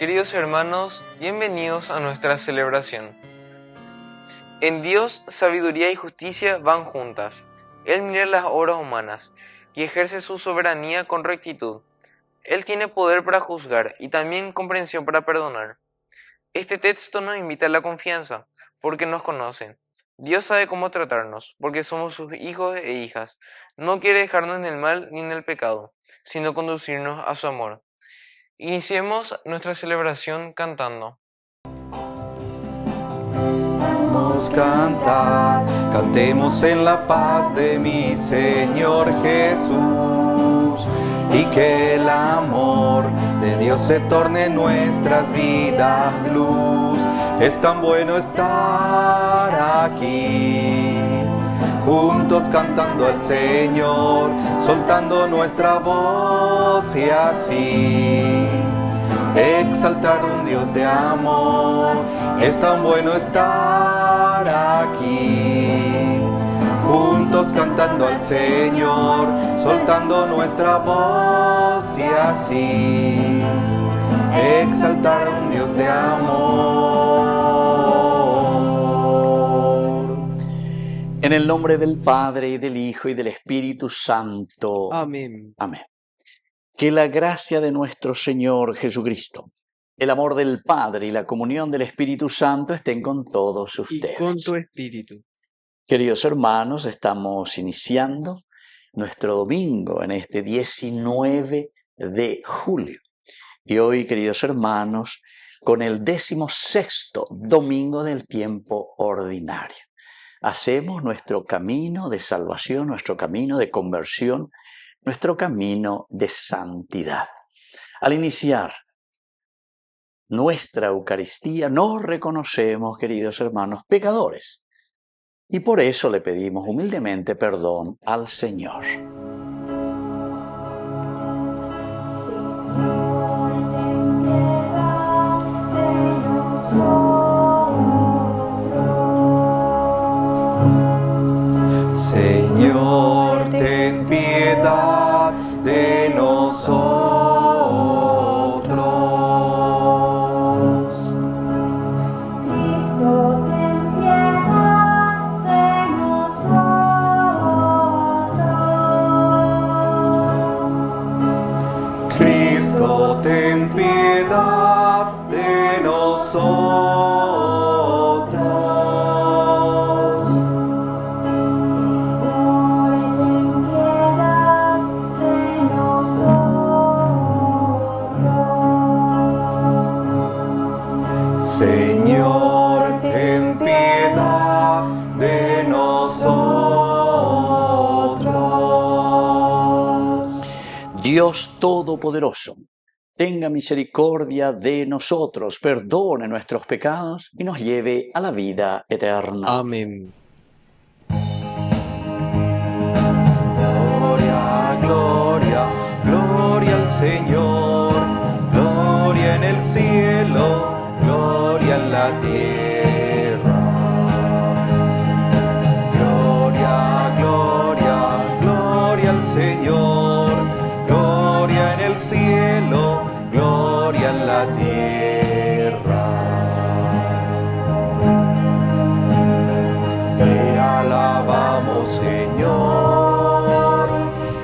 Queridos hermanos, bienvenidos a nuestra celebración. En Dios, sabiduría y justicia van juntas. Él mira las obras humanas y ejerce su soberanía con rectitud. Él tiene poder para juzgar y también comprensión para perdonar. Este texto nos invita a la confianza, porque nos conoce. Dios sabe cómo tratarnos, porque somos sus hijos e hijas. No quiere dejarnos en el mal ni en el pecado, sino conducirnos a su amor. Iniciemos nuestra celebración cantando. Vamos a cantar, cantemos en la paz de mi Señor Jesús, y que el amor de Dios se torne en nuestras vidas luz. Es tan bueno estar aquí, juntos cantando al Señor, soltando nuestra voz y así exaltar a un Dios de amor. Es tan bueno estar aquí, juntos cantando al Señor, soltando nuestra voz y así exaltar a un Dios de amor. En el nombre del Padre, y del Hijo, y del Espíritu Santo. Amén. Amén. Que la gracia de nuestro Señor Jesucristo, el amor del Padre y la comunión del Espíritu Santo estén con todos ustedes. Y con tu espíritu. Queridos hermanos, estamos iniciando nuestro domingo en este 19 de julio. Y hoy, queridos hermanos, con el 16º domingo del tiempo ordinario. Hacemos nuestro camino de salvación, nuestro camino de conversión, nuestro camino de santidad. Al iniciar nuestra Eucaristía, nos reconocemos, queridos hermanos, pecadores. Y por eso le pedimos humildemente perdón al Señor. Señor, ten piedad de nosotros. Cristo, ten piedad de nosotros. Cristo, ten piedad de nosotros. Señor, ten piedad de nosotros. Dios Todopoderoso, tenga misericordia de nosotros, perdone nuestros pecados y nos lleve a la vida eterna. Amén. Gloria, gloria, gloria al Señor. Gloria en el cielo, gloria en la tierra. Gloria, gloria, gloria al Señor. Gloria en el cielo, gloria en la tierra. Te alabamos, Señor,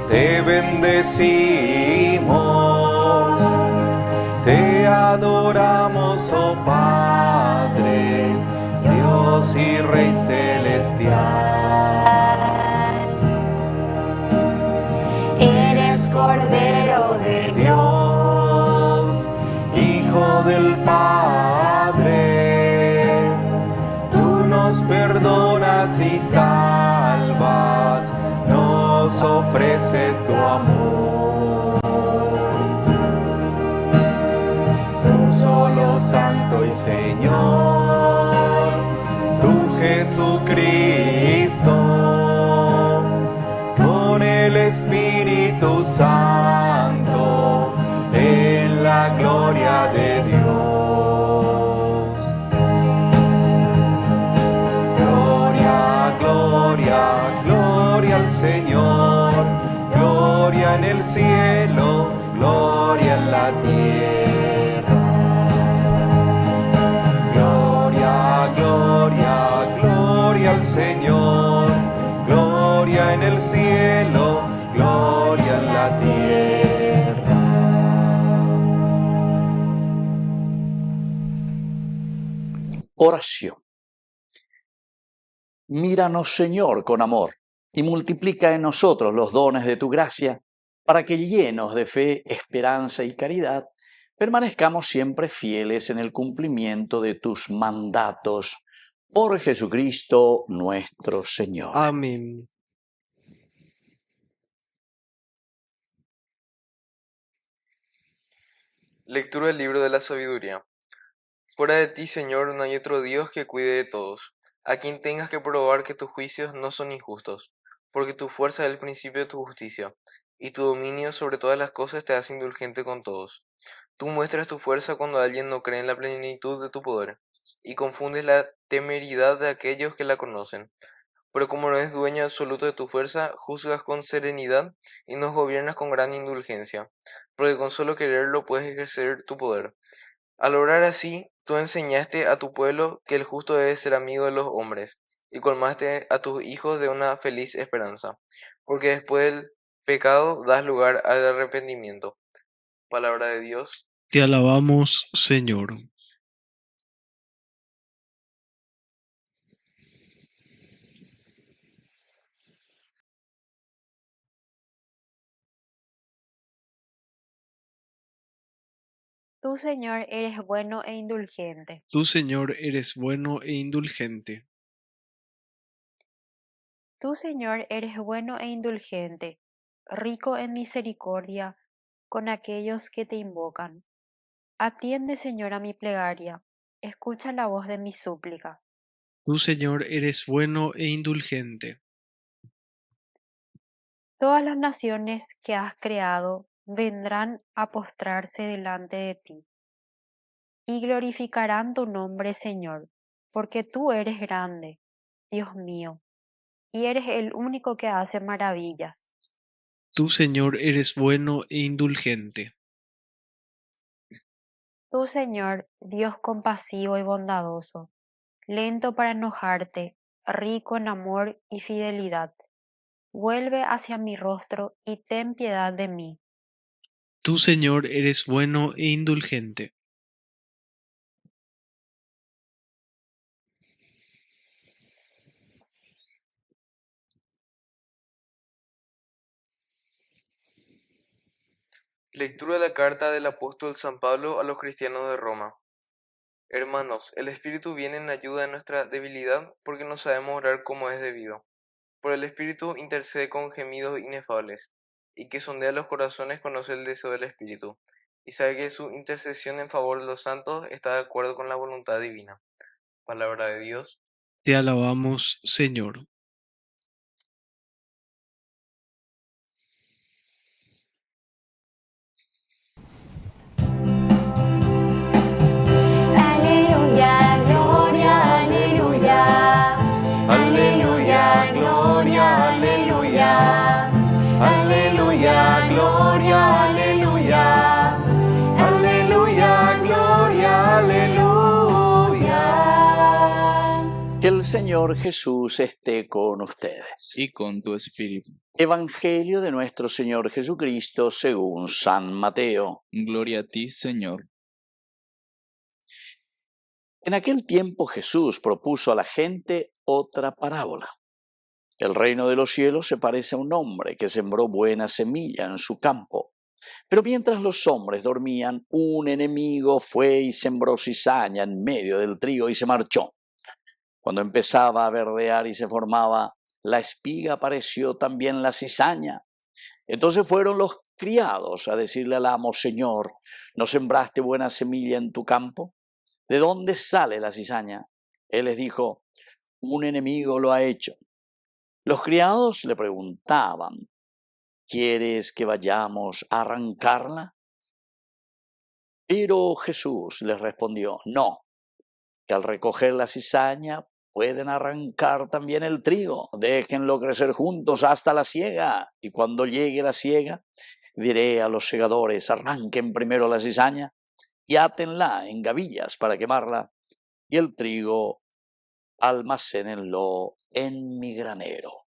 te bendecimos, te adoramos, oh Padre, Dios y Rey celestial. Eres Cordero de Dios, Hijo del Padre, tú nos perdonas y salvas, nos ofreces tu amor. Tú solo Santo y Señor, tú Jesucristo, con el Espíritu Santo, en la gloria de Dios. Gloria, gloria, gloria al Señor, gloria en el cielo, gloria en la tierra. Señor. Gloria en el cielo, gloria en la tierra. Oración. Míranos, Señor, con amor, y multiplica en nosotros los dones de tu gracia, para que llenos de fe, esperanza y caridad, permanezcamos siempre fieles en el cumplimiento de tus mandatos. Por Jesucristo nuestro Señor. Amén. Lectura del libro de la sabiduría. Fuera de ti, Señor, no hay otro Dios que cuide de todos, a quien tengas que probar que tus juicios no son injustos, porque tu fuerza es el principio de tu justicia, y tu dominio sobre todas las cosas te hace indulgente con todos. Tú muestras tu fuerza cuando alguien no cree en la plenitud de tu poder, y confundes la temeridad de aquellos que la conocen. Pero como no eres dueño absoluto de tu fuerza, juzgas con serenidad y nos gobiernas con gran indulgencia, porque con solo quererlo puedes ejercer tu poder. Al obrar así, tú enseñaste a tu pueblo que el justo debe ser amigo de los hombres, y colmaste a tus hijos de una feliz esperanza, porque después del pecado das lugar al arrepentimiento. Palabra de Dios. Te alabamos, Señor. Tú, Señor, eres bueno e indulgente. Tú, Señor, eres bueno e indulgente. Tú, Señor, eres bueno e indulgente, rico en misericordia con aquellos que te invocan. Atiende, Señor, a mi plegaria, escucha la voz de mi súplica. Tú, Señor, eres bueno e indulgente. Todas las naciones que has creado vendrán a postrarse delante de ti y glorificarán tu nombre, Señor, porque tú eres grande, Dios mío, y eres el único que hace maravillas. Tú, Señor, eres bueno e indulgente. Tú, Señor, Dios compasivo y bondadoso, lento para enojarte, rico en amor y fidelidad, vuelve hacia mi rostro y ten piedad de mí. Tú, Señor, eres bueno e indulgente. Lectura de la carta del apóstol San Pablo a los cristianos de Roma. Hermanos, el Espíritu viene en ayuda de nuestra debilidad porque no sabemos orar como es debido. Por el Espíritu intercede con gemidos inefables, y que sondea los corazones conoce el deseo del Espíritu, y sabe que su intercesión en favor de los santos está de acuerdo con la voluntad divina. Palabra de Dios. Te alabamos, Señor. Aleluya, gloria, aleluya. Aleluya, gloria, aleluya. Aleluya, gloria, aleluya. Aleluya, gloria, aleluya. Que el Señor Jesús esté con ustedes. Y con tu espíritu. Evangelio de nuestro Señor Jesucristo según San Mateo. Gloria a ti, Señor. En aquel tiempo Jesús propuso a la gente otra parábola. El reino de los cielos se parece a un hombre que sembró buena semilla en su campo. Pero mientras los hombres dormían, un enemigo fue y sembró cizaña en medio del trigo y se marchó. Cuando empezaba a verdear y se formaba la espiga, apareció también la cizaña. Entonces fueron los criados a decirle al amo: Señor, ¿no sembraste buena semilla en tu campo? ¿De dónde sale la cizaña? Él les dijo: un enemigo lo ha hecho. Los criados le preguntaban: ¿quieres que vayamos a arrancarla? Pero Jesús les respondió: no, que al recoger la cizaña pueden arrancar también el trigo. Déjenlo crecer juntos hasta la siega, y cuando llegue la siega, diré a los segadores: arranquen primero la cizaña y átenla en gavillas para quemarla, y el trigo almacénenlo en mi granero.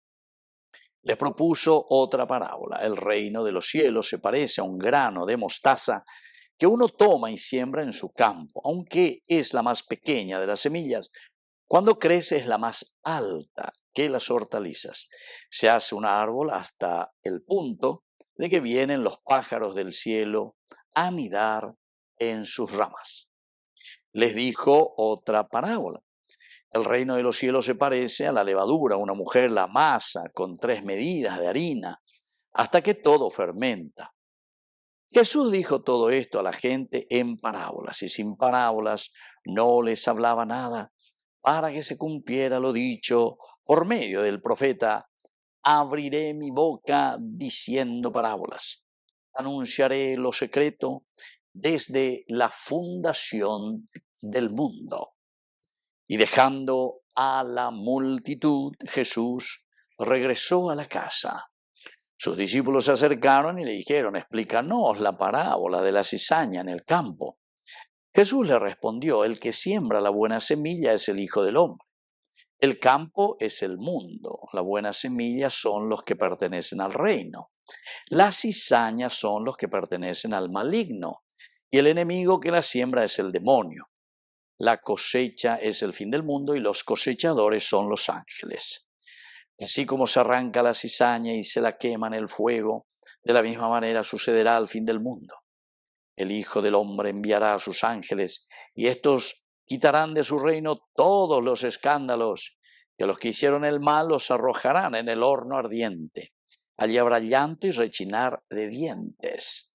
Les propuso otra parábola. El reino de los cielos se parece a un grano de mostaza que uno toma y siembra en su campo. Aunque es la más pequeña de las semillas, cuando crece es la más alta que las hortalizas. Se hace un árbol hasta el punto de que vienen los pájaros del cielo a anidar en sus ramas. Les dijo otra parábola. El reino de los cielos se parece a la levadura. Una mujer la amasa con 3 medidas de harina hasta que todo fermenta. Jesús dijo todo esto a la gente en parábolas, y sin parábolas no les hablaba nada, para que se cumpliera lo dicho por medio del profeta: abriré mi boca diciendo parábolas, anunciaré lo secreto desde la fundación del mundo. Y dejando a la multitud, Jesús regresó a la casa. Sus discípulos se acercaron y le dijeron: explícanos la parábola de la cizaña en el campo. Jesús le respondió: el que siembra la buena semilla es el Hijo del Hombre. El campo es el mundo. La buena semilla son los que pertenecen al reino. Las cizañas son los que pertenecen al maligno. Y el enemigo que la siembra es el demonio. La cosecha es el fin del mundo y los cosechadores son los ángeles. Así como se arranca la cizaña y se la quema en el fuego, de la misma manera sucederá al fin del mundo. El Hijo del Hombre enviará a sus ángeles, y estos quitarán de su reino todos los escándalos, y a los que hicieron el mal los arrojarán en el horno ardiente. Allí habrá llanto y rechinar de dientes.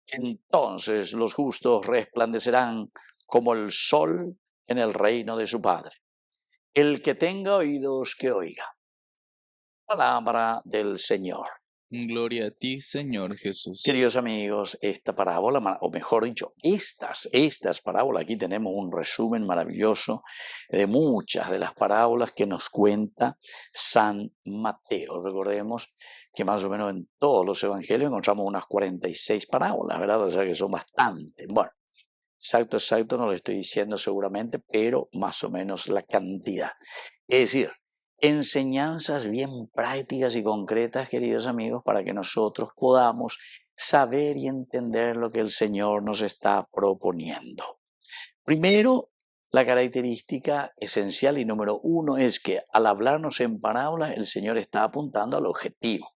Entonces los justos resplandecerán como el sol en el reino de su Padre. El que tenga oídos, que oiga. Palabra del Señor. Gloria a ti, Señor Jesús. Queridos amigos, esta parábola, o mejor dicho, estas parábolas, aquí tenemos un resumen maravilloso de muchas de las parábolas que nos cuenta San Mateo. Recordemos que más o menos en todos los evangelios encontramos unas 46 parábolas, ¿verdad? O sea que son bastantes. Bueno, exacto no lo estoy diciendo seguramente, pero más o menos la cantidad. Es decir, enseñanzas bien prácticas y concretas, queridos amigos, para que nosotros podamos saber y entender lo que el Señor nos está proponiendo. Primero, la característica esencial y número 1 es que al hablarnos en parábolas, el Señor está apuntando al objetivo.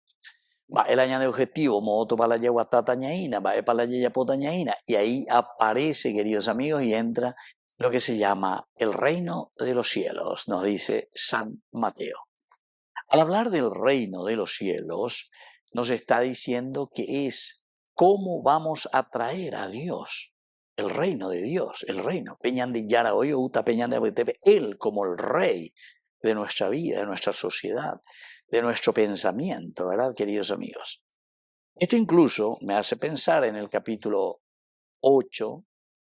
Va el añade objetivo, moto para la yeguatatañaína, va para la yeyapotañaína, y ahí aparece, queridos amigos, y entra lo que se llama el reino de los cielos, nos dice San Mateo. Al hablar del reino de los cielos, nos está diciendo que es cómo vamos a traer a Dios, el reino de Dios, el reino. Peñan de Yara hoy uta peñan de Abetepe, Él como el rey de nuestra vida, de nuestra sociedad, de nuestro pensamiento, ¿verdad, queridos amigos? Esto incluso me hace pensar en el capítulo 8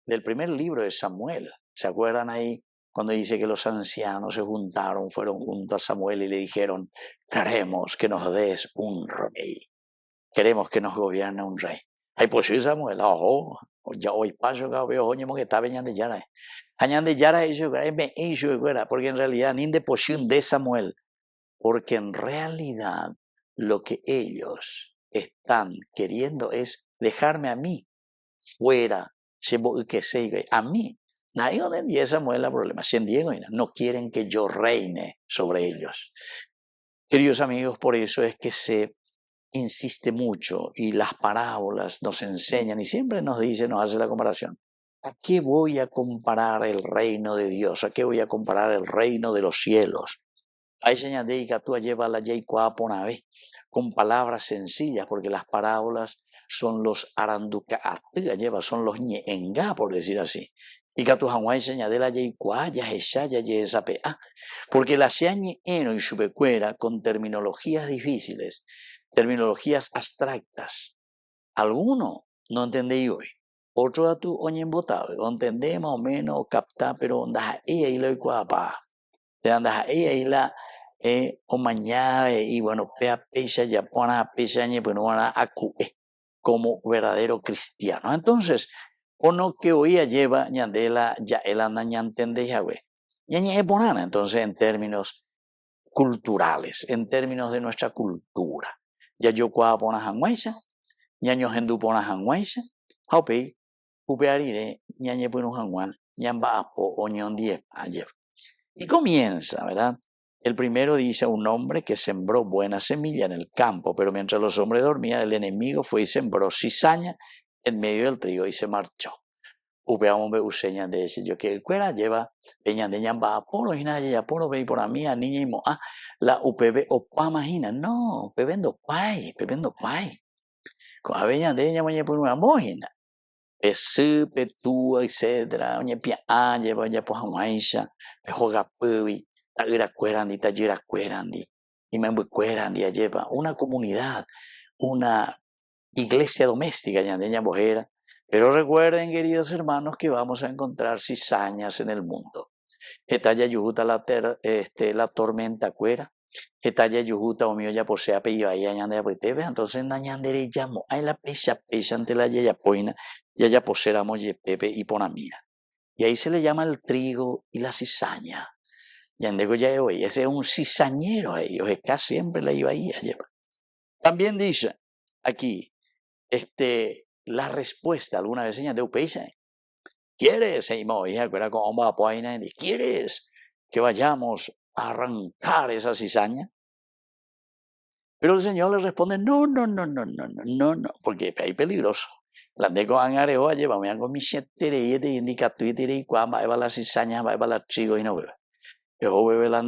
del primer libro de Samuel. ¿Se acuerdan ahí cuando dice que los ancianos se juntaron, fueron junto a Samuel y le dijeron: queremos que nos des un rey, queremos que nos gobierne un rey? Ay, pues sí, Samuel, ya hoy paso que veo que está veñando Yara. Añande Yara eso, porque en realidad ni de posición de Samuel, porque en realidad lo que ellos están queriendo es dejarme a mí fuera, que se a mí. Nadie de Samuel el problema, no quieren que yo reine sobre ellos. Queridos amigos, por eso es que se insiste mucho y las parábolas nos enseñan y siempre nos dice, nos hace la comparación. ¿A qué voy a comparar el reino de Dios? ¿A qué voy a comparar el reino de los cielos? Hay señal de que tú llevas la vez con palabras sencillas, porque las parábolas son los aranduca, son los ñenga, por decir así. Y que tú hay señal de la porque la ñeno y chubecuera con terminologías difíciles, terminologías abstractas. Alguno no entendéis hoy. Otro a tu oñen botado, entendé más o menos, captar, pero andas ahí lo iguapa. Te andas ahí la o mañana y bueno, pea pecha ya pona pecha ñe pero van a como verdadero cristiano. Entonces, uno que hoy lleva ñandela ya el anda ñantende ya güey. ñañe eponana, entonces en términos culturales, en términos de nuestra cultura. Ya yo cuá pona hanguaisa, ñaño hendu pona hanguaisa, haupei, upearire, ñañe punu hanguan, ñamba apo, oñon die, ayer. Y comienza, ¿verdad? El primero dice a un hombre que sembró buena semilla en el campo, pero mientras los hombres dormían, el enemigo fue y sembró cizaña en medio del trigo y se marchó. Upeamos ve useña de ese, yo que cuera lleva, peña de ñamba aporo, y nada, ya poro, ve por a mí, a niña y mo, la UPB opa, imagina, no, pebendo pai, con la veña de ella, mañana por una mojina. Pesu, petúa, etcétera, oña pia, lleva ya por hamaisha, pejoga pubi, tagira cuerandi, tajira cuerandi, y me cuerandi, lleva una comunidad, una iglesia doméstica, ya de bojera. Pero recuerden, queridos hermanos, que vamos a encontrar cizañas en el mundo. Etaya yujuta la tormenta cuera, etaya yujuta o mío ya posea peiva y añande apetebe, entonces nañandere llamo, hay la pecha ante la yaya poina, ya poseamos pepe y ponamía. Y ahí se le llama el trigo y la cizaña. Yandego ya hoy, ese es un cizañero ahí, o casi siempre la iba ahí a llevar. También dice aquí, la respuesta alguna vez de Upeisa. ¿Quieres, hija, ¿quieres que vayamos a arrancar esa cizaña? Pero el Señor le responde, no, porque hay peligroso. La de con areo lleva, me hago mi chetere y te indica Twitter y cuando va la cizaña, va la trigo y no bebe. Yo bebe la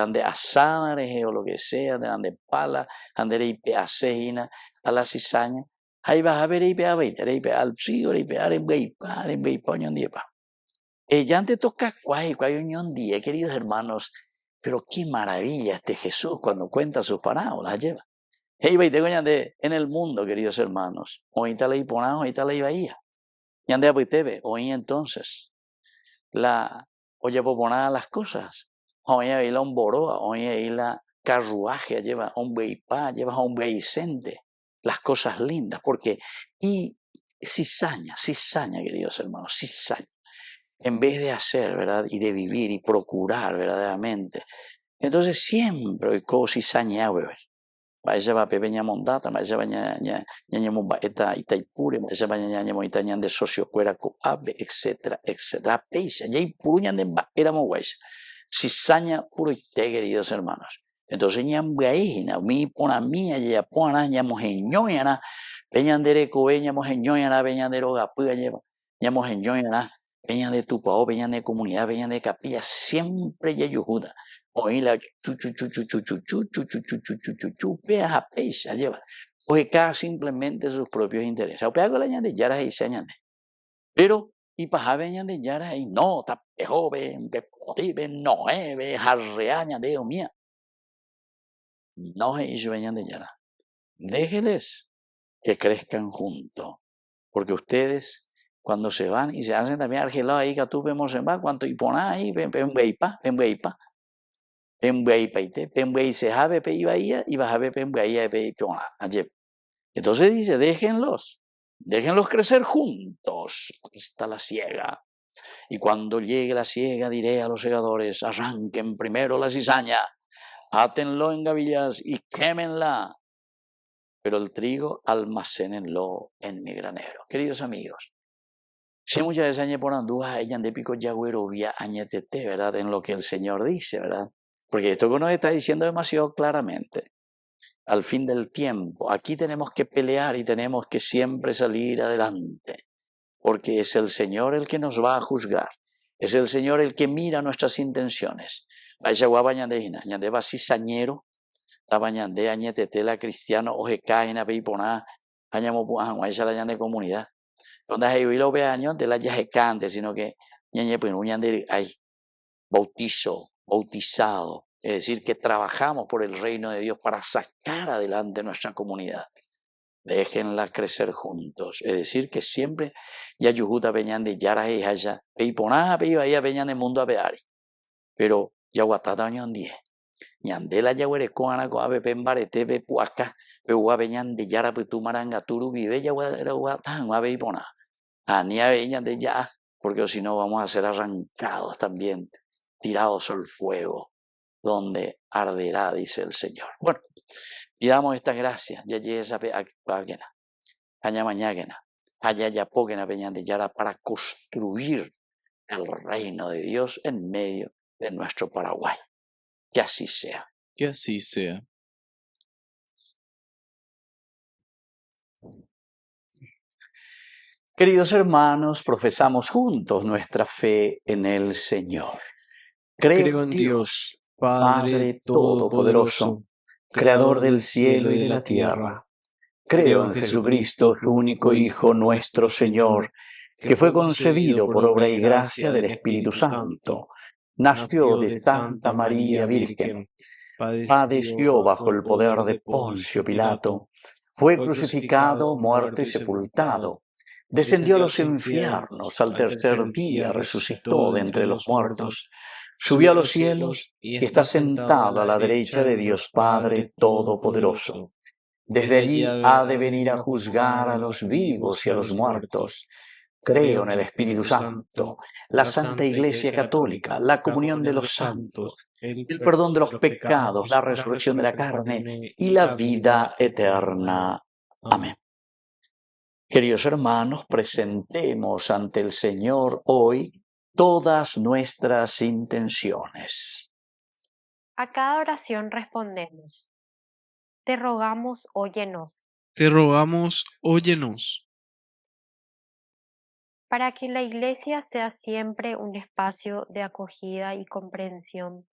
de asares o lo que sea, de la de pala, andere y peacejina a la cizaña. Ahí vas a ver y pe al trigo y pe en beipa, ñon diepa. Ya te toca cuay ñon die, queridos hermanos, pero qué maravilla Jesús cuando cuenta sus parábolas, lleva. Hey, veite de en el mundo, queridos hermanos, ahorita le iponamos, ahorita le ibaía. Ñande apitebe, hoy entonces, oye poponá las cosas, hoy ahí la omboroa, hoy ahí la carruaje, lleva un beipa, lleva un beicente. Las cosas lindas, porque, y cizaña, queridos hermanos, cizaña, en vez de hacer, ¿verdad? Y de vivir y procurar verdaderamente. Entonces siempre hay cosas cizaña, bebé. Vaya va pepeña mondata, vaya va ñañamo eta itaipure, vaya va ñañamo itañan de socio cuera coabe, etcétera. Peisa, ya y puruñan de éramos guays. Cizaña puro y te, queridos hermanos. Entonces ñamgaína, mi pona mía, ya pona, ñamos ñoyana, peñandereco, ñamos ñoyana, peñandero gapuya, ñamos ñoyana, peñan de tupao, peñan de comunidad, peñan de capilla, siempre ya yujuda. Oí la peas a peisa, lleva. Oye, cada simplemente sus propios intereses. O pega la ñande, yaras y se añade. Pero, y paja veñan yaras y no, tape joven, pepotibe, no, jarreaña de mía. No ellos venían de Yara. Déjenles que crezcan juntos. Porque ustedes, cuando se van y se hacen también argelados ahí, que tú vemos en va, cuanto y poná ahí, pembeipa, y se jabe pe iba y va a jabe pembeía pe pona. Entonces dice, déjenlos crecer juntos hasta la siega. Y cuando llegue la siega, diré a los segadores, arranquen primero la cizaña, átenlo en gavillas y quémenla, pero el trigo almacénenlo en mi granero. Queridos amigos, si muchas veces añe por andúa, ella de pico yagüero vía añetete, ¿verdad? En lo que el Señor dice, ¿verdad? Porque esto que nos está diciendo demasiado claramente. Al fin del tiempo, aquí tenemos que pelear y tenemos que siempre salir adelante, porque es el Señor el que nos va a juzgar. Es el Señor el que mira nuestras intenciones. Vaya guabañandejina, ñandeba cizañero, la bañande añetetela cristiano, oje caena peiponá, añamo puajan, guaysa la ñande comunidad. Donde hay lo ve años de la yajecante, sino que ñañe pues ñande hay bautizado, es decir, que trabajamos por el reino de Dios para sacar adelante nuestra comunidad. Déjenla crecer juntos, es decir, que siempre ya yujuta peñan de yara y haya peiponá peiba ya peñan de mundo a peari, pero ya guatata ñon 10 ñandela ya huerecoana con ave pembarete pe puaca pe peñan de yara pe tu maranga turu vive ya guatatan ave peiponá ania veñan de ya porque si no vamos a ser arrancados también, tirados al fuego, donde arderá, dice el Señor. Bueno, y damos esta gracia, ya esa página, allá mañana, allá ya póquena peñante yara para construir el reino de Dios en medio de nuestro Paraguay. Que así sea. Que así sea. Queridos hermanos, profesamos juntos nuestra fe en el Señor. Creo en Dios, Padre Todopoderoso, Creador del cielo y de la tierra. Creo en Jesucristo, su único Hijo, nuestro Señor, que fue concebido por obra y gracia del Espíritu Santo. Nació de Santa María Virgen. Padeció bajo el poder de Poncio Pilato. Fue crucificado, muerto y sepultado. Descendió a los infiernos, al tercer día resucitó de entre los muertos. Subió a los cielos y está sentado a la derecha de Dios Padre Todopoderoso. Desde allí ha de venir a juzgar a los vivos y a los muertos. Creo en el Espíritu Santo, la Santa Iglesia Católica, la comunión de los santos, el perdón de los pecados, la resurrección de la carne y la vida eterna. Amén. Queridos hermanos, presentemos ante el Señor hoy todas nuestras intenciones. A cada oración respondemos: te rogamos, óyenos. Te rogamos, óyenos. Para que la Iglesia sea siempre un espacio de acogida y comprensión,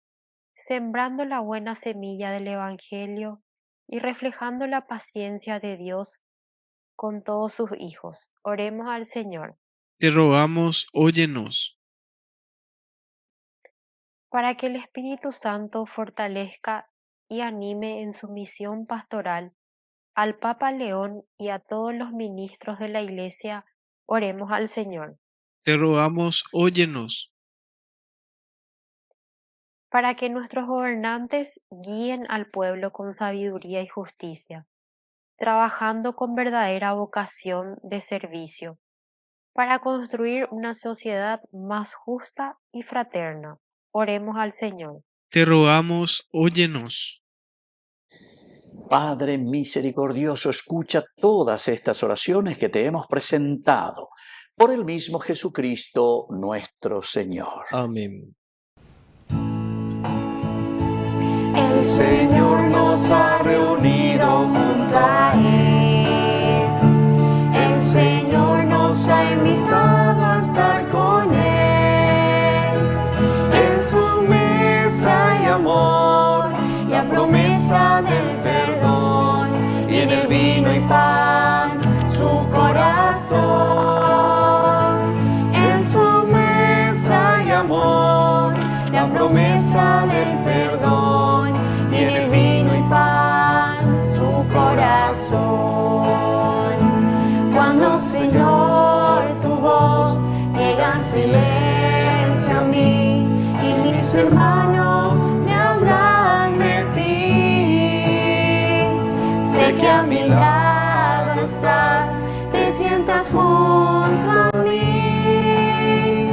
sembrando la buena semilla del Evangelio y reflejando la paciencia de Dios con todos sus hijos. Oremos al Señor. Te rogamos, óyenos. Para que el Espíritu Santo fortalezca y anime en su misión pastoral al Papa León y a todos los ministros de la Iglesia, oremos al Señor. Te rogamos, óyenos. Para que nuestros gobernantes guíen al pueblo con sabiduría y justicia, trabajando con verdadera vocación de servicio, para construir una sociedad más justa y fraterna. Oremos al Señor. Te rogamos, óyenos. Padre misericordioso, escucha todas estas oraciones que te hemos presentado por el mismo Jesucristo nuestro Señor. Amén. El Señor nos ha reunido junto a Él. El Señor nos ha invitado a estar con Él. En su mesa hay amor, la promesa del perdón, y en el vino y pan su corazón. En su mesa hay amor, la promesa del perdón, y en el vino y pan su corazón. Cuando, Señor, tu voz llega en silencio a mí y mis hermanos me hablan de ti, sé que a mi lado estás, te sientas junto a mí,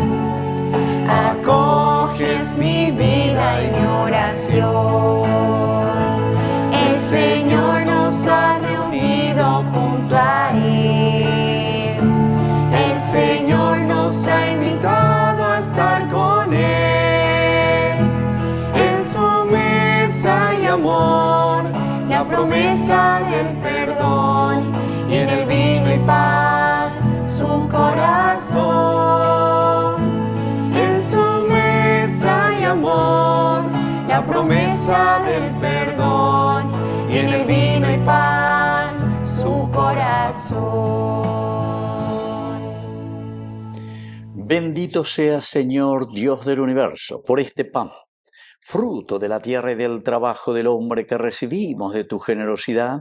acoges mi vida y mi oración. El Señor nos ha reunido junto a Él. El Señor nos ha invitado a estar con Él. En su mesa hay amor, la promesa del perdón, y en el vino y pan su corazón. En su mesa hay amor, la promesa del perdón, y en el vino y pan su corazón. Bendito sea, Señor, Dios del universo, por este pan, fruto de la tierra y del trabajo del hombre que recibimos de tu generosidad,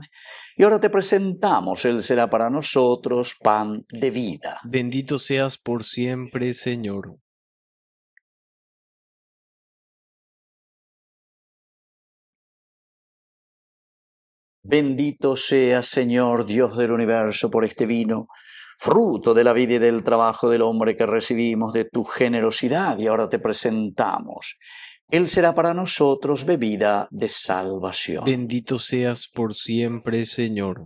y ahora te presentamos, Él será para nosotros pan de vida. Bendito seas por siempre, Señor. Bendito sea, Señor, Dios del universo, por este vino, fruto de la vida y del trabajo del hombre que recibimos de tu generosidad y ahora te presentamos. Él será para nosotros bebida de salvación. Bendito seas por siempre, Señor.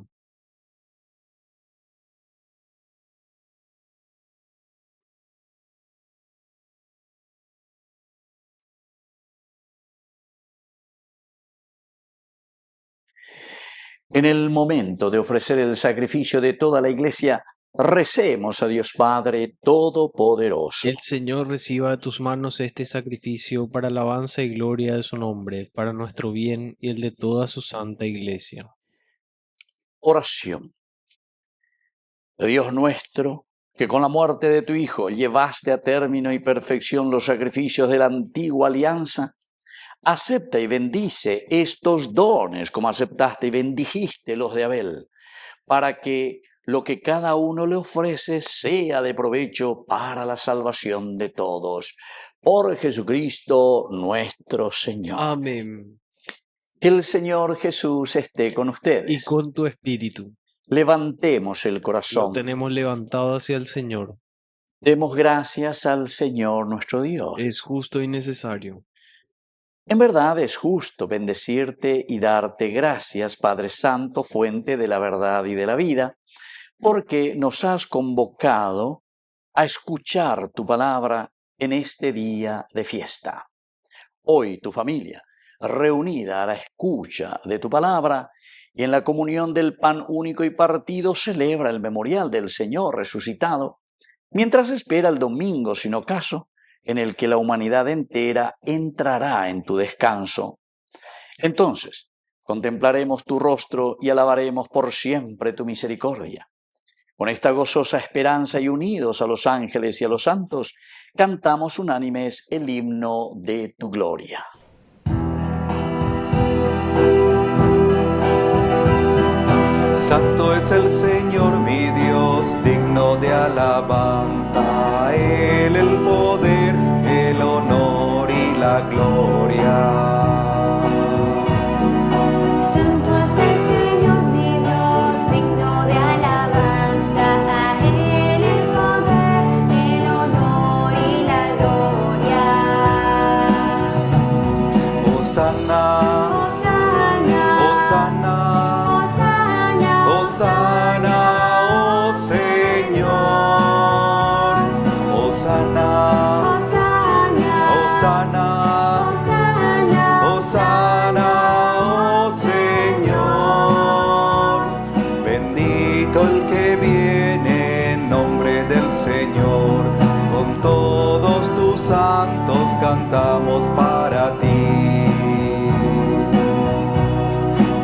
En el momento de ofrecer el sacrificio de toda la Iglesia, recemos a Dios Padre Todopoderoso. El Señor reciba de tus manos este sacrificio para alabanza y gloria de su nombre, para nuestro bien y el de toda su santa Iglesia. Oración. Dios nuestro, que con la muerte de tu Hijo llevaste a término y perfección los sacrificios de la antigua alianza, acepta y bendice estos dones como aceptaste y bendijiste los de Abel, para que lo que cada uno le ofrece sea de provecho para la salvación de todos. Por Jesucristo nuestro Señor. Amén. El Señor Jesús esté con ustedes. Y con tu espíritu. Levantemos el Lo corazón. tenemos levantado hacia el Señor. Demos gracias al Señor nuestro Dios. Es justo y necesario. En verdad es justo bendecirte y darte gracias, Padre Santo, fuente de la verdad y de la vida, porque nos has convocado a escuchar tu palabra en este día de fiesta. Hoy tu familia, reunida a la escucha de tu palabra y en la comunión del pan único y partido, celebra el memorial del Señor resucitado, mientras espera el domingo sin ocaso, en el que la humanidad entera entrará en tu descanso. Entonces, contemplaremos tu rostro y alabaremos por siempre tu misericordia. Con esta gozosa esperanza y unidos a los ángeles y a los santos, cantamos unánimes el himno de tu gloria. Santo es el Señor mi Dios, digno de alabanza, a Él el poder, el honor y la gloria. Santo es el Señor mi Dios, digno de alabanza, a Él el poder, el honor y la gloria. Hosana, Hosana, Hosana, Hosana, Hosana, oh Señor. Hosana, Hosana, Hosana, Hosana, Hosana, oh Señor. Bendito el que viene en nombre del Señor. Con todos tus santos cantamos para ti.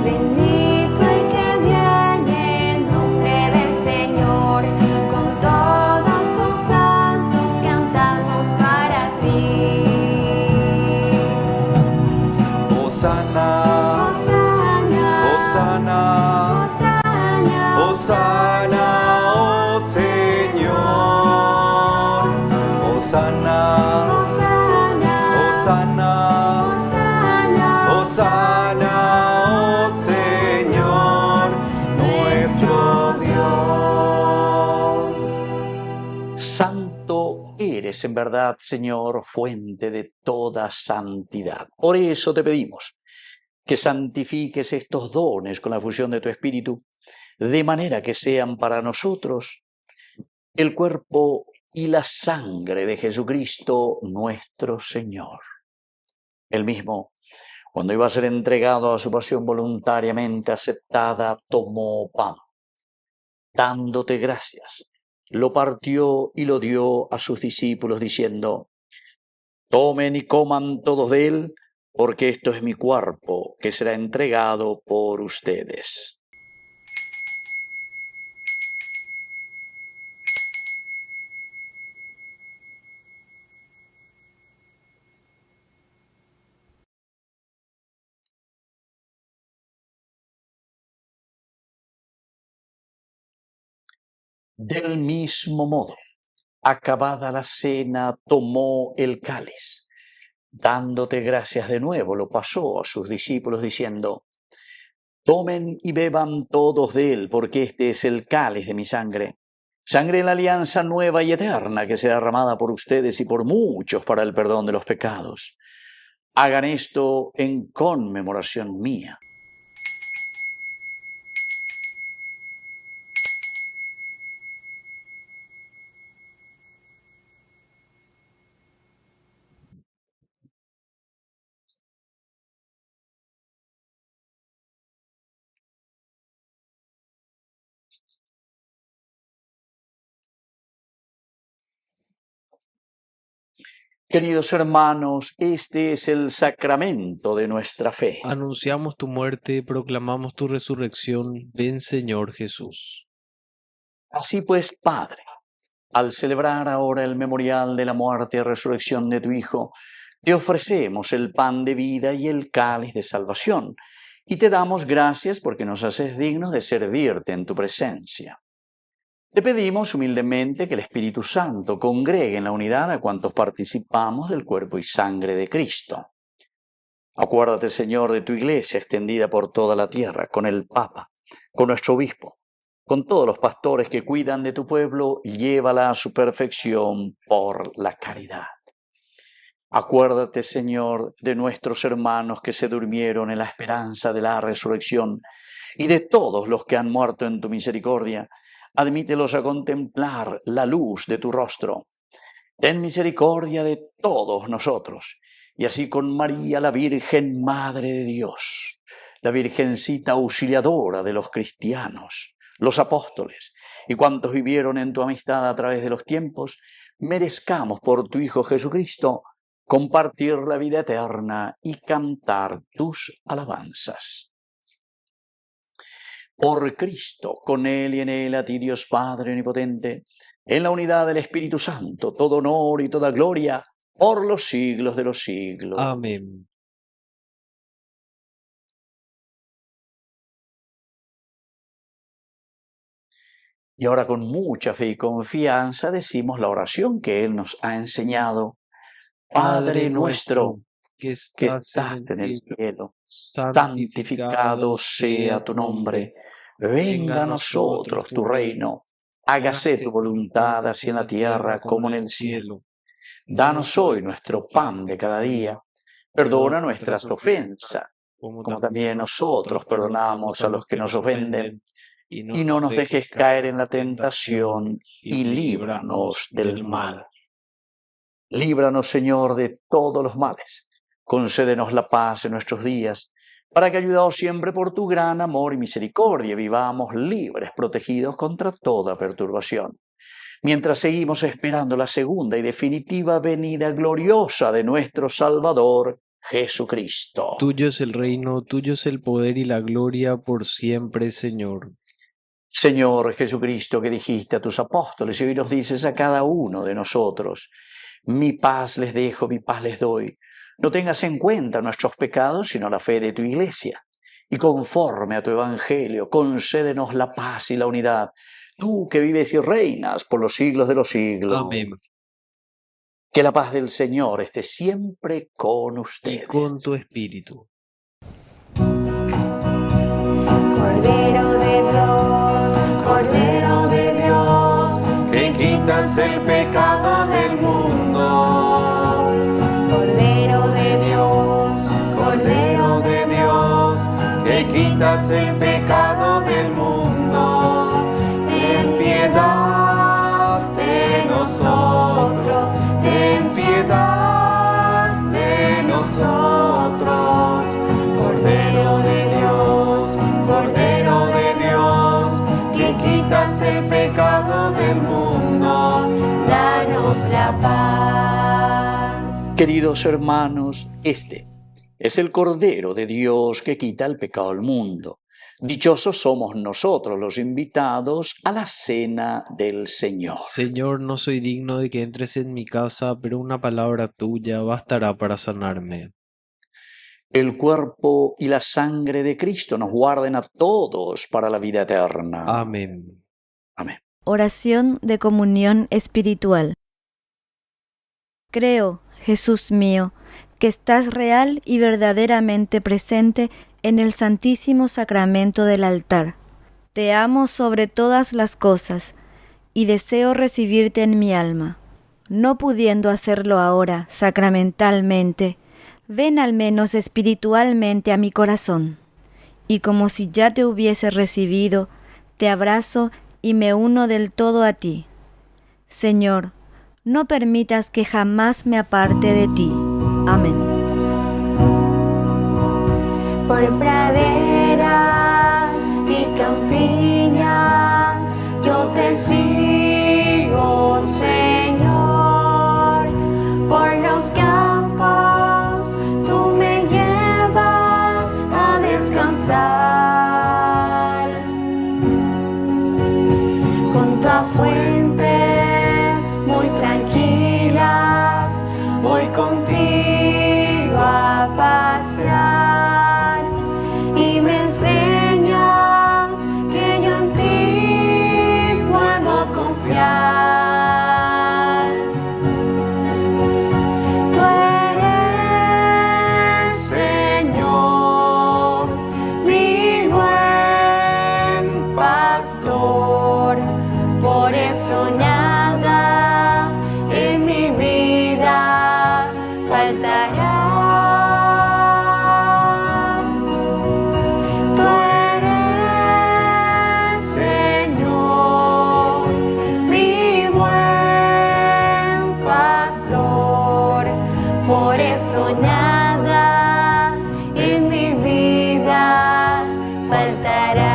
Bendito el que viene en nombre del Señor, con todos tus santos cantamos para ti. Hosana, Hosana, Hosana, Hosana, Hosana, oh Señor. Hosana, Hosana, Hosana, Hosana, Hosana, oh Señor, nuestro Dios. Santo eres en verdad, Señor, fuente de toda santidad. Por eso te pedimos que santifiques estos dones con la fusión de tu Espíritu, de manera que sean para nosotros el cuerpo y la sangre de Jesucristo nuestro Señor. Él mismo, cuando iba a ser entregado a su pasión voluntariamente aceptada, tomó pan. Dándote gracias, lo partió y lo dio a sus discípulos diciendo: tomen y coman todos de él, porque esto es mi cuerpo que será entregado por ustedes. Del mismo modo, acabada la cena, tomó el cáliz. Dándote gracias de nuevo, lo pasó a sus discípulos diciendo: tomen y beban todos de él, porque este es el cáliz de mi sangre, Sangre de la alianza nueva y eterna que sea derramada por ustedes y por muchos para el perdón de los pecados. Hagan esto en conmemoración mía. Queridos hermanos, este es el sacramento de nuestra fe. Anunciamos tu muerte, proclamamos tu resurrección. Ven, Señor Jesús. Así pues, Padre, al celebrar ahora el memorial de la muerte y resurrección de tu Hijo, te ofrecemos el pan de vida y el cáliz de salvación, y te damos gracias porque nos haces dignos de servirte en tu presencia. Te pedimos humildemente que el Espíritu Santo congregue en la unidad a cuantos participamos del cuerpo y sangre de Cristo. Acuérdate, Señor, de tu Iglesia extendida por toda la tierra, con el Papa, con nuestro Obispo, con todos los pastores que cuidan de tu pueblo, llévala a su perfección por la caridad. Acuérdate, Señor, de nuestros hermanos que se durmieron en la esperanza de la resurrección y de todos los que han muerto en tu misericordia. Admítelos a contemplar la luz de tu rostro. Ten misericordia de todos nosotros, y así con María, la Virgen Madre de Dios, la Virgencita auxiliadora de los cristianos, los apóstoles y cuantos vivieron en tu amistad a través de los tiempos, merezcamos por tu Hijo Jesucristo compartir la vida eterna y cantar tus alabanzas. Por Cristo, con Él y en Él, a ti Dios Padre Omnipotente, en la unidad del Espíritu Santo, todo honor y toda gloria, por los siglos de los siglos. Amén. Y ahora con mucha fe y confianza decimos la oración que Él nos ha enseñado. Padre nuestro, que estás en el cielo, santificado sea tu nombre. Venga a nosotros tu reino. Hágase tu voluntad así en la tierra como en el cielo. Danos hoy nuestro pan de cada día. Perdona nuestras ofensas, como también nosotros perdonamos a los que nos ofenden. Y no nos dejes caer en la tentación, y líbranos del mal. Líbranos, Señor, de todos los males. Concédenos la paz en nuestros días, para que, ayudados siempre por tu gran amor y misericordia, vivamos libres, protegidos contra toda perturbación, mientras seguimos esperando la segunda y definitiva venida gloriosa de nuestro Salvador, Jesucristo. Tuyo es el reino, tuyo es el poder y la gloria por siempre, Señor. Señor Jesucristo, que dijiste a tus apóstoles y hoy nos dices a cada uno de nosotros: mi paz les dejo, mi paz les doy. No tengas en cuenta nuestros pecados, sino la fe de tu Iglesia. Y conforme a tu Evangelio, concédenos la paz y la unidad. Tú que vives y reinas por los siglos de los siglos. Amén. Que la paz del Señor esté siempre con ustedes. Y con tu espíritu. Cordero de Dios, que quitas el pecado del mundo. Cordero de Dios, Que quitas el pecado del mundo. ten piedad de nosotros, ten piedad de nosotros. Cordero de Dios, que quitas el pecado del mundo, danos la paz. Queridos hermanos, este es el Cordero de Dios que quita el pecado del mundo. Dichosos somos nosotros los invitados a la cena del Señor. Señor, no soy digno de que entres en mi casa, pero una palabra tuya bastará para sanarme. El cuerpo y la sangre de Cristo nos guarden a todos para la vida eterna. Amén. Amén. Oración de comunión espiritual. Creo, Jesús mío, que estás real y verdaderamente presente en el Santísimo Sacramento del altar. Te amo sobre todas las cosas y deseo recibirte en mi alma. No pudiendo hacerlo ahora sacramentalmente, ven al menos espiritualmente a mi corazón, y como si ya te hubiese recibido, te abrazo y me uno del todo a ti. Señor, no permitas que jamás me aparte de ti. Amén. Por praderas y campiñas yo te sigo, Señor. Por los campos tú me llevas a descansar. Junto a fuentes muy tranquilas voy contigo a pasear. Y me enseñas que yo en ti puedo confiar. Tú eres, Señor, mi buen pastor. Por eso nada en mi vida faltará. Nada en mi vida faltará.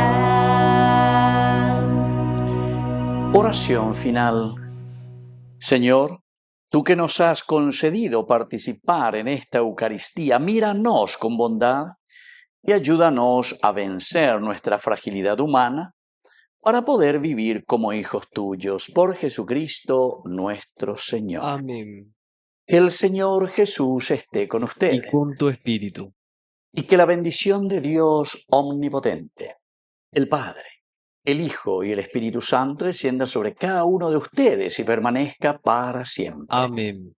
Oración final. Señor, tú que nos has concedido participar en esta Eucaristía, míranos con bondad y ayúdanos a vencer nuestra fragilidad humana para poder vivir como hijos tuyos, por Jesucristo nuestro Señor. Amén. Que el Señor Jesús esté con Y ustedes. con tu espíritu. Y que la bendición de Dios omnipotente, el Padre, el Hijo y el Espíritu Santo descienda sobre cada uno de ustedes y permanezca para siempre. Amén.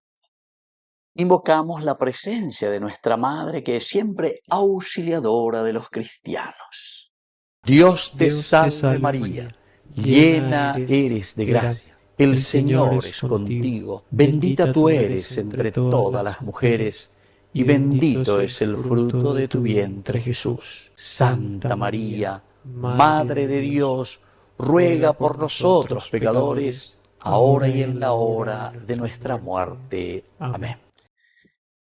Invocamos la presencia de nuestra Madre, que es siempre auxiliadora de los cristianos. Dios te salve María, llena eres de gracia. El Señor es contigo, bendita tú eres entre todas las mujeres, y bendito es el fruto de tu vientre Jesús. Santa María, Madre de Dios, ruega por nosotros pecadores, ahora y en la hora de nuestra muerte. Amén.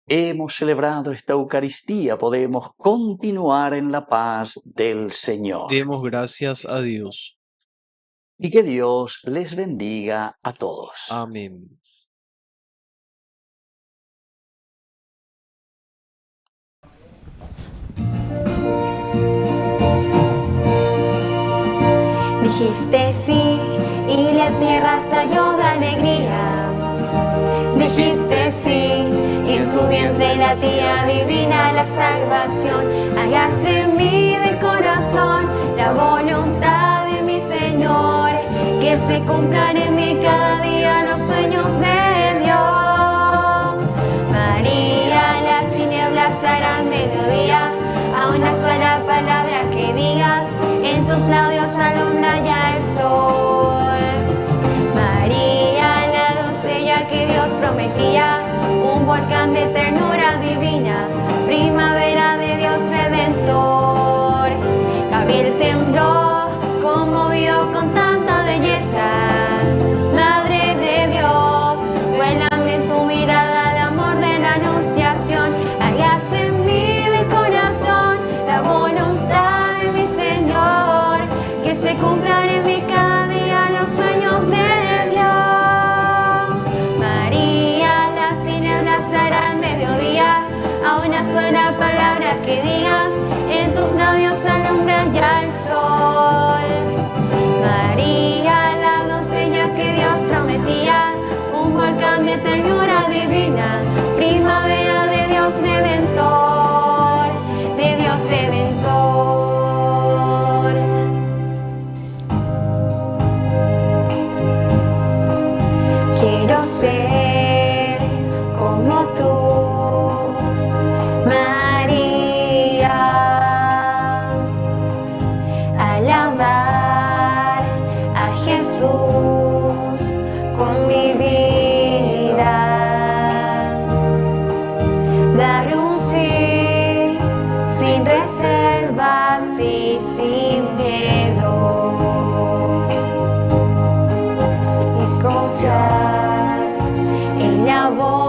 Hemos celebrado esta Eucaristía, podemos continuar en la paz del Señor. Demos gracias a Dios. Y que Dios les bendiga a todos. Amén. Dijiste sí y la tierra estalló de alegría. Dijiste sí y en tu vientre latía divina la salvación. Hágase en mí de corazón la voluntad de mi Señor, que se cumplan en mí cada día los sueños de Dios. María, las tinieblas harán mediodía, a una sola palabra que digas, en tus labios alumbra ya el sol. María, la doncella que Dios prometía, un volcán de ternura divina, primavera de Dios redentor. Gabriel tembló, conmovido con tanta belleza. Madre de Dios, vuélame en tu mirada de amor de la anunciación. Hágase en mí de corazón la voluntad de mi Señor, que se cumplan en mí cada día los sueños de Dios. María, las tinieblas harán mediodía, a una sola palabra que digas, en tus labios alumbra ya el sol. María, la doncella que Dios prometía, un volcán de ternura divina, primavera de Dios redentor, de Dios redentor. Quiero ser como tú, María, alabar a Jesús. reservas y sin miedo. Y confiar en la voz